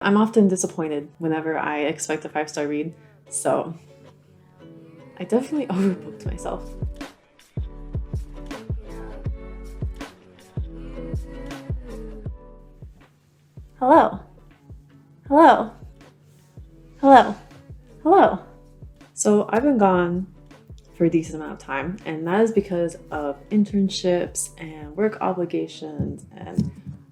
I'm often disappointed whenever I expect a 5-star read, so I definitely overbooked myself. Hello. Hello. Hello. Hello. So I've been gone for a decent amount of time, and that is because of internships and work obligations and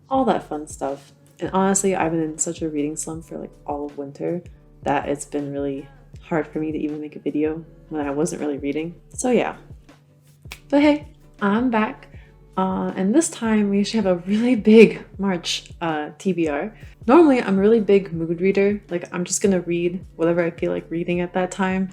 all that fun stuff. And honestly, I've been in such a reading slump for like all of winter that it's been really hard for me to even make a video when I wasn't really reading. So yeah. But hey, I'm back. And this time we actually have a really big March TBR. Normally I'm a really big mood reader. Like I'm just gonna read whatever I feel like reading at that time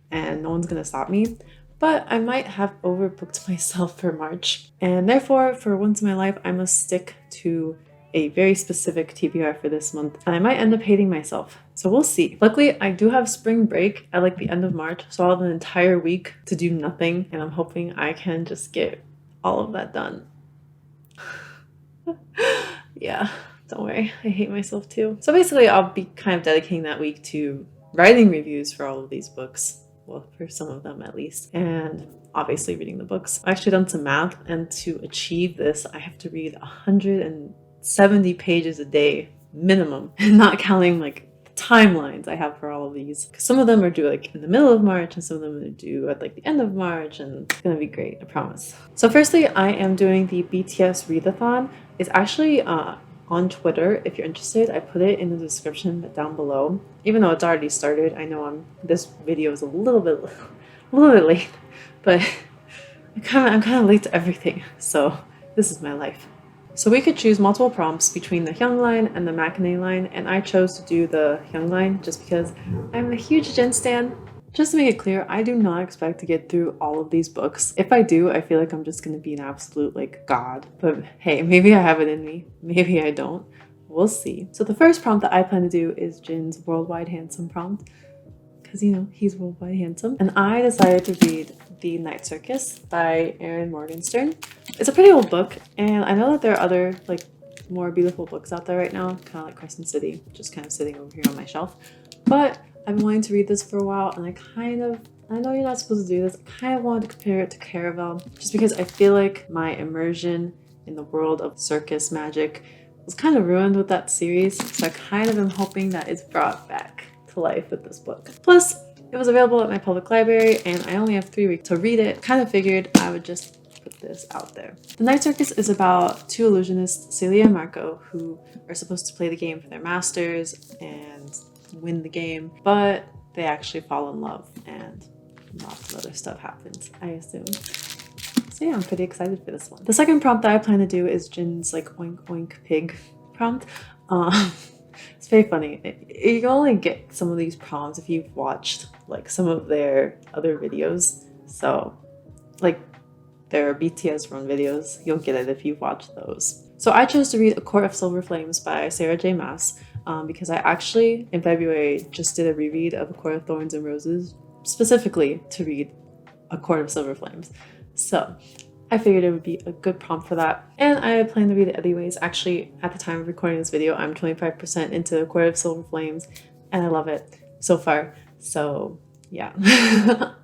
and no one's gonna stop me. But I might have overbooked myself for March. And therefore, for once in my life, I must stick to a very specific TBR for this month. And I might end up hating myself. So we'll see. Luckily, I do have spring break at like the end of March. So I'll have an entire week to do nothing. And I'm hoping I can just get all of that done. Yeah, don't worry. I hate myself too. So basically, I'll be kind of dedicating that week to writing reviews for all of these books. Well, for some of them at least. And obviously reading the books. I've actually done some math, and to achieve this, I have to read 170 pages a day minimum, and not counting like the timelines I have for all of these. Because some of them are due like in the middle of March, and some of them are due at like the end of March, and it's gonna be great, I promise. So firstly, I am doing the BTS readathon. It's actually on Twitter. If you're interested, I put it in the description down below. Even though it's already started, I know this video is a little bit late, but I'm kind of late to everything. So this is my life. So we could choose multiple prompts between the Hyung line and the Matinee line, and I chose to do the Hyung line just because I'm a huge Jin stan. Just to make it clear, I do not expect to get through all of these books. If I do, I feel like I'm just gonna be an absolute like god. But hey, maybe I have it in me. Maybe I don't. We'll see. So the first prompt that I plan to do is Jin's Worldwide Handsome prompt. Because, you know, he's worldwide handsome. And I decided to read The Night Circus by Erin Morgenstern. It's a pretty old book, and I know that there are other like more beautiful books out there right now, kind of like Crescent City, just kind of sitting over here on my shelf. But I've been wanting to read this for a while, and I know you're not supposed to do this, I kind of wanted to compare it to Caravel, just because I feel like my immersion in the world of circus magic was kind of ruined with that series, so I kind of am hoping that it's brought back to life with this book. Plus, it was available at my public library, and I only have 3 weeks to read it. Kind of figured I would just put this out there. The Night Circus is about two illusionists, Celia and Marco, who are supposed to play the game for their masters and win the game, but they actually fall in love and lots of other stuff happens, I assume. So yeah, I'm pretty excited for this one. The second prompt that I plan to do is Jin's like oink oink pig prompt. It's very funny. You can only get some of these prompts if you've watched like some of their other videos. So like their BTS run videos, you'll get it if you've watched those. So I chose to read A Court of Silver Flames by Sarah J Maas because I actually in February just did a reread of A Court of Thorns and Roses specifically to read A Court of Silver Flames. So I figured it would be a good prompt for that, and I plan to read it anyways. Actually, at the time of recording this video, I'm 25% into A Court of Silver Flames, and I love it so far. So yeah.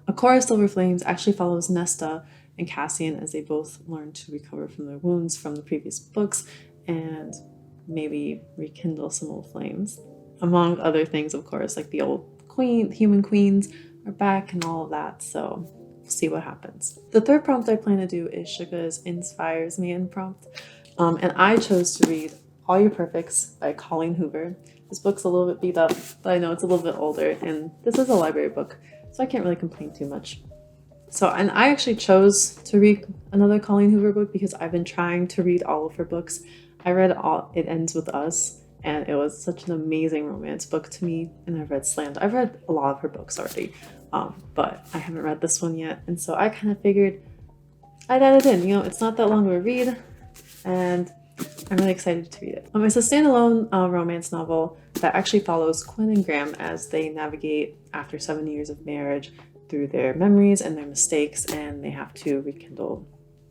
A Court of Silver Flames actually follows Nesta and Cassian as they both learn to recover from their wounds from the previous books and maybe rekindle some old flames. Among other things, of course, like the old human queens are back and all of that, so we'll see what happens. The third prompt I plan to do is Suga's Inspires Me In prompt, and I chose to read All Your Perfects by Colleen Hoover. This book's a little bit beat up, but I know it's a little bit older, and this is a library book, so I can't really complain too much. So, and I actually chose to read another Colleen Hoover book because I've been trying to read all of her books. I read It Ends With Us, and it was such an amazing romance book to me, and I've read Slammed. I've read a lot of her books already, but I haven't read this one yet, and so I kind of figured I'd add it in. You know, it's not that long of a read, and I'm really excited to read it. It's a standalone romance novel that actually follows Quinn and Graham as they navigate after 7 years of marriage through their memories and their mistakes, and they have to rekindle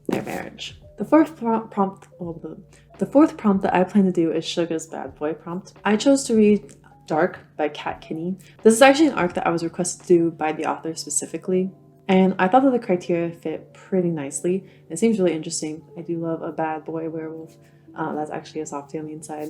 their marriage. The fourth prompt that I plan to do is Suga's Bad Boy prompt. I chose to read Dark by Kat Kinney. This is actually an arc that I was requested to do by the author specifically, and I thought that the criteria fit pretty nicely. It seems really interesting. I do love a bad boy werewolf that's actually a softie on the inside.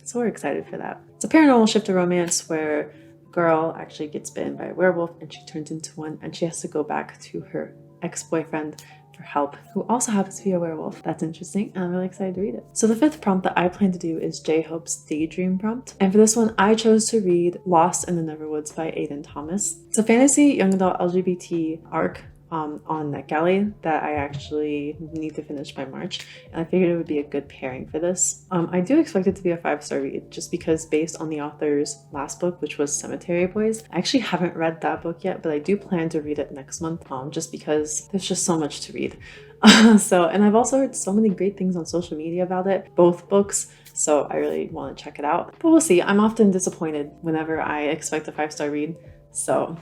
So we're excited for that. It's a paranormal shifter romance where a girl actually gets bitten by a werewolf and she turns into one, and she has to go back to her ex-boyfriend for help, who also happens to be a werewolf. That's interesting, and I'm really excited to read it. So the fifth prompt that I plan to do is J-Hope's Daydream prompt. And for this one, I chose to read Lost in the Neverwoods by Aiden Thomas. It's a fantasy young adult LGBT arc on Netgalley that I actually need to finish by March, and I figured it would be a good pairing for this. I do expect it to be a 5-star read, just because based on the author's last book, which was Cemetery Boys. I actually haven't read that book yet, but I do plan to read it next month, just because there's just so much to read. And I've also heard so many great things on social media about it, both books, so I really want to check it out. But we'll see. I'm often disappointed whenever I expect a 5-star read, so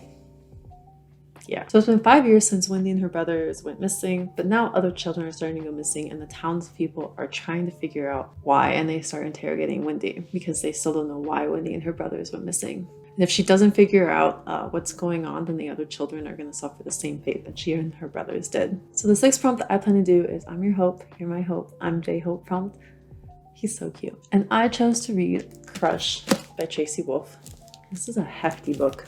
yeah. So it's been 5 years since Wendy and her brothers went missing, but now other children are starting to go missing, and the townspeople are trying to figure out why, and they start interrogating Wendy because they still don't know why Wendy and her brothers went missing. And if she doesn't figure out what's going on, then the other children are going to suffer the same fate that she and her brothers did. So the sixth prompt that I plan to do is I'm your hope, you're my hope, I'm J-Hope prompt. He's so cute. And I chose to read Crush by Tracy Wolff. This is a hefty book.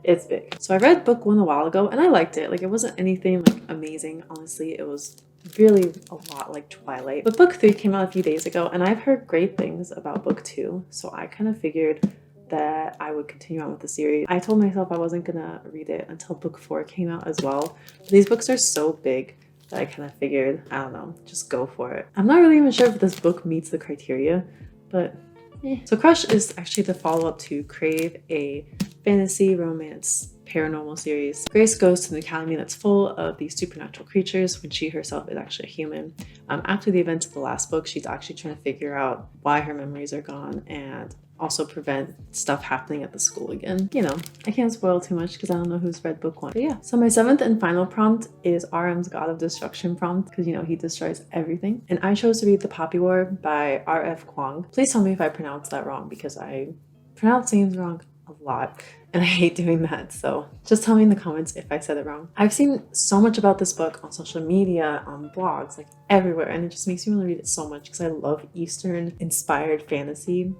It's big. So I read book 1 a while ago and I liked it. Like, it wasn't anything like amazing. Honestly, it was really a lot like Twilight. But book 3 came out a few days ago and I've heard great things about book 2. So I kind of figured that I would continue on with the series. I told myself I wasn't gonna read it until book 4 came out as well. But these books are so big that I kind of figured, I don't know, just go for it. I'm not really even sure if this book meets the criteria, but So Crush is actually the follow-up to Crave, a fantasy romance paranormal series. Grace goes to an academy that's full of these supernatural creatures when she herself is actually a human. After the events of the last book, she's actually trying to figure out why her memories are gone and also prevent stuff happening at the school again. You know, I can't spoil too much because I don't know who's read book 1. But yeah, so my 7th and final prompt is RM's God of Destruction prompt, because you know he destroys everything. And I chose to read The Poppy War by R.F. Kuang. Please tell me if I pronounce that wrong, because I pronounce names wrong a lot and I hate doing that, so just tell me in the comments if I said it wrong. I've seen so much about this book on social media, on blogs, like everywhere, and it just makes me want to read it so much because I love Eastern inspired fantasy.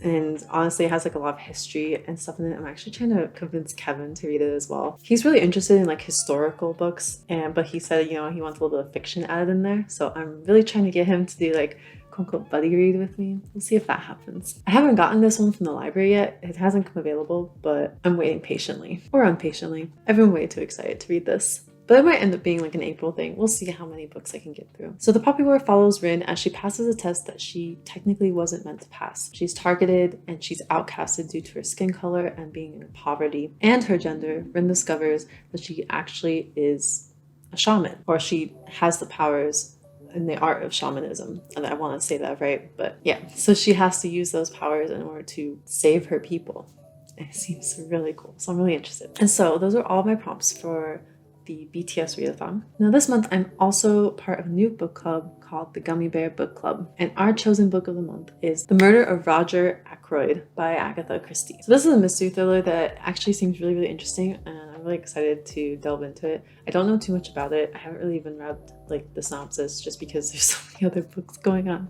And honestly it has like a lot of history and stuff in it. I'm actually trying to convince Kevin to read it as well. He's really interested in like historical books, but he said, you know, he wants a little bit of fiction added in there, so I'm really trying to get him to do like quote-unquote buddy read with me. We'll see if that happens. I haven't gotten this one from the library yet. It hasn't come available, but I'm waiting patiently, or impatiently. I've been way too excited to read this. But it might end up being like an April thing. We'll see how many books I can get through. So The Poppy War follows Rin as she passes a test that she technically wasn't meant to pass. She's targeted and she's outcasted due to her skin color and being in poverty and her gender. Rin discovers that she actually is a shaman, or she has the powers in the art of shamanism, and I want to say that right, but yeah, so she has to use those powers in order to save her people. It seems really cool, so I'm really interested. And so those are all my prompts for the BTS readathon. Now this month I'm also part of a new book club called the Gummy Bear Book Club, and our chosen book of the month is The Murder of Roger Ackroyd by Agatha Christie. So this is a mystery thriller that actually seems really, really interesting, and I'm really excited to delve into it. I don't know too much about it. I haven't really even read like the synopsis just because there's so many other books going on,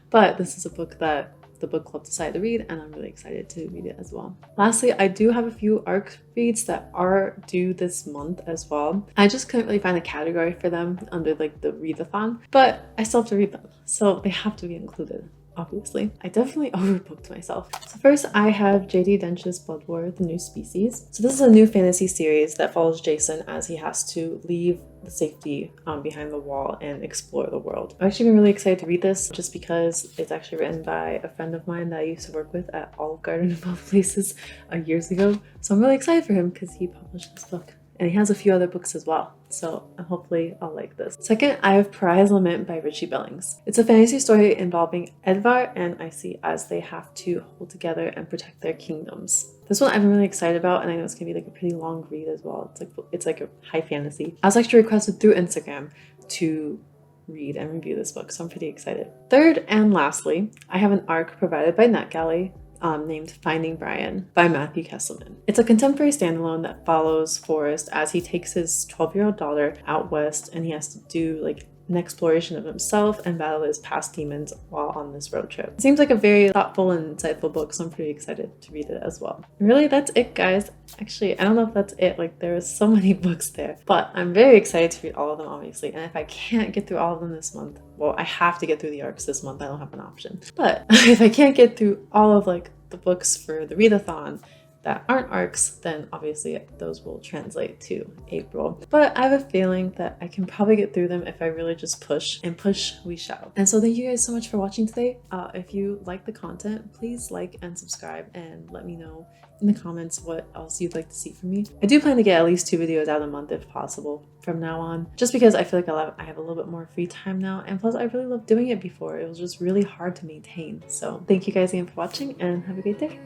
but this is a book that the book club decided to read, and I'm really excited to read it as well. Lastly, I do have a few ARCS reads that are due this month as well. I just couldn't really find a category for them under like the readathon, but I still have to read them, so they have to be included. Obviously, I definitely overbooked myself. So first I have J.D. Dench's Blood War, The New Species. So this is a new fantasy series that follows Jason as he has to leave the safety behind the wall and explore the world. I've actually been really excited to read this just because it's actually written by a friend of mine that I used to work with at Olive Garden of all places years ago. So I'm really excited for him because he published this book. And he has a few other books as well, so hopefully I'll like this. Second, I have Pariah's Lament by Richie Billings. It's a fantasy story involving Edvar and Icy as they have to hold together and protect their kingdoms. This one I've been really excited about, and I know it's gonna be like a pretty long read as well. It's like a high fantasy. I was actually requested through Instagram to read and review this book, so I'm pretty excited. Third and lastly, I have an ARC provided by Netgalley named Finding Brian by Matthew Kesselman. It's a contemporary standalone that follows Forrest as he takes his 12-year-old daughter out west, and he has to do like an exploration of himself and battle his past demons while on this road trip. It seems like a very thoughtful and insightful book, so I'm pretty excited to read it as well. And really, that's it, guys. Actually, I don't know if that's it. Like, there are so many books there, but I'm very excited to read all of them, obviously. And if I can't get through all of them this month, well, I have to get through the ARCs this month. I don't have an option. But if I can't get through all of like the books for the readathon that aren't ARCs, then obviously those will translate to April. But I have a feeling that I can probably get through them if I really just push, and push we shall. And so thank you guys so much for watching today. If you like the content, please like and subscribe and let me know in the comments what else you'd like to see from me. I do plan to get at least 2 videos out a month if possible from now on, just because I feel like I have a little bit more free time now, and plus I really loved doing it before. It was just really hard to maintain. So thank you guys again for watching and have a great day.